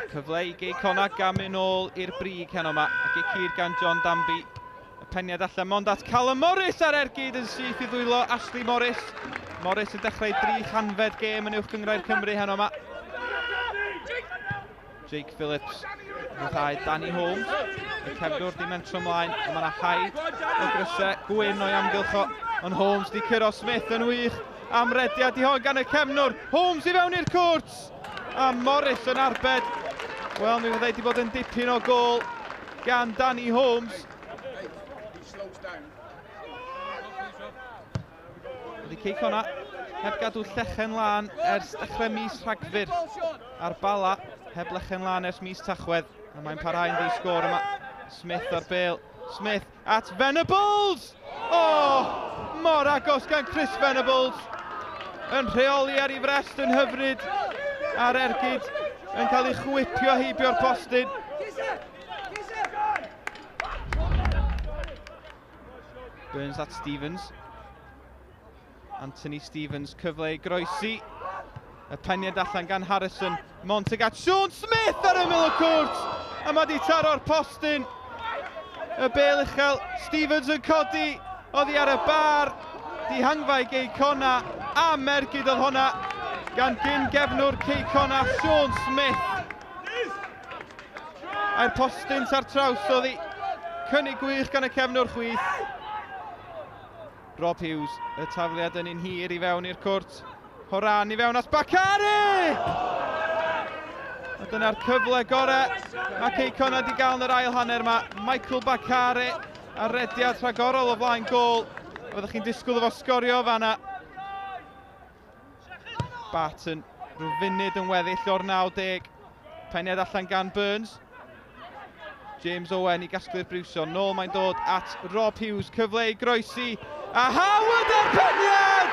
Cyfle i Gay Connack gan mynd nôl i'r brig heno yma. Ac i cur gan John Danby. Y peniad allan mond at Callum Morris ar ergyd yn syth i ddwylo Ashley Morris. Morris yn dechrau 3 chanfed gêm yn uwch gyngrair Cymru heno yma. Jake Phillips yn ddau Danny Holmes. Y cefnwr di mentro ymlaen. A mae yna haid o grysau gwyn o'i amgylch o. Ond Holmes di curo Smith yn wych. Am rediad i hon gan y cefnwr. Holmes i fewn i'r cwrt. A Morris yn arbed. Wel, mi fyddai di bod yn dipyn o gol gan Danny Holmes. Ydy Cey Connack heb gadw llechen lan ers dechrau mis Rhagfyr ar bala, heb lechen lan ers mis Tachwedd. A mae'n parhau'n ddi sgôr yma. Smith ar bêl. Smith at Venables! Oh! Mor agos gan Chris Venables. Yn rheoli ar ei frest yn hyfryd ar ergyd. Yn cael ei chwipio heibio'r postyn. Burns at Stevens. Anthony Stevens cyfle i groesi. Y peniad allan gan Harrison. Montag at Sean Smith ar ymyl y cwrt. A mae di taro'r postyn. Y bêl uchel. Stevens yn codi. Oddi ar y bar. Dihangfa i Gay Connack. A mergyd oedd honna. Gan gyn gefnwr Cey Connack, Sean Smith. A'r postyn ar traws oedd hi. Cynnig gwych gan y cefnwr chwith. Rob Hughes, y tafliad yn un hir i fewn i'r cwrt. Horan i fewn at Bakary! A dyna'r cyfle gorau. Mae Cey Connack di gael yn yr ail hanner yma. Michael Bakary a rediad rhagorol o flaen gol. Fyddwch chi'n disgwyl efo sgorio fanna. Barton, rhyw funud yn weddill o'r 90. Peniad allan gan Burns. James Owen i gasglu'r Brewson. Nôl mae'n dod at Rob Hughes. Cyfle i groesi. A Howard ar peniad!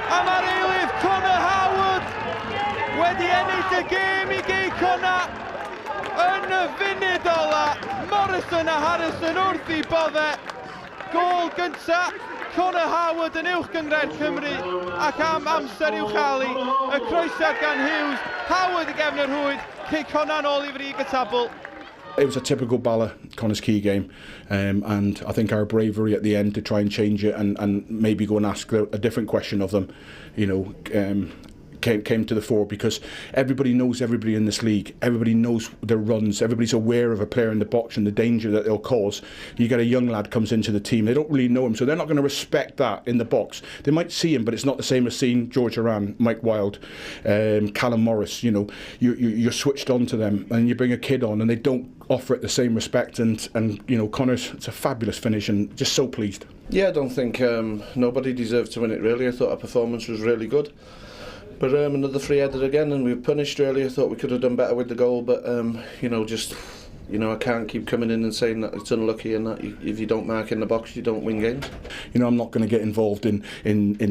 A mae'r eilydd Connor Howard wedi ennill y gêm i Gay Connack. Yn y funud ola, Morrison a Harrison wrth i bodde. Gol gynta, Connor Howard yn uwch gyngrair Cymru ac am amser i'w chael y croesiad gan Hughes. Howard i gefn yr hwyd, Cey Connack nôl i frig y tabl. It was a typical Bala Connah's Quay game, and I think our bravery at the end to try and change it and maybe go and ask a different question of them, you know, came to the fore, because everybody knows everybody in this league. Everybody knows their runs. Everybody's aware of a player in the box and the danger that they'll cause. You get a young lad comes into the team, they don't really know him, so they're not going to respect that in the box. They might see him, but it's not the same as seeing George Horan, Mike Wilde, Callum Morris. You know, you're switched on to them, and you bring a kid on and they don't offer it the same respect. And you know, Connor's, it's a fabulous finish and just so pleased. Yeah, I don't think nobody deserved to win it really. I thought our performance was really good. But another free-header again, and we were punished really. I thought we could have done better with the goal, but you know, just, you know, I can't keep coming in and saying that it's unlucky and that if you don't mark in the box, you don't win games. You know, I'm not going to get involved in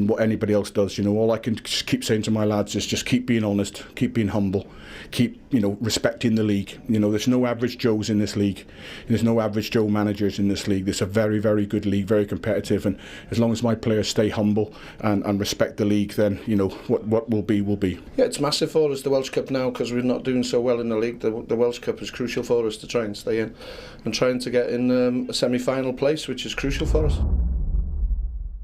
what anybody else does. You know, all I can just keep saying to my lads is just keep being honest, keep being humble, keep, you know, respecting the league. You know, there's no average Joes in this league. There's no average Joe managers in this league. It's a very, very good league, very competitive, and as long as my players stay humble and respect the league, then, you know, what will be will be. Yeah, it's massive for us, the Welsh Cup now, because we're not doing so well in the league. The Welsh Cup is crucial for us to try and stay in, and trying to get in a semi-final place, which is crucial for us.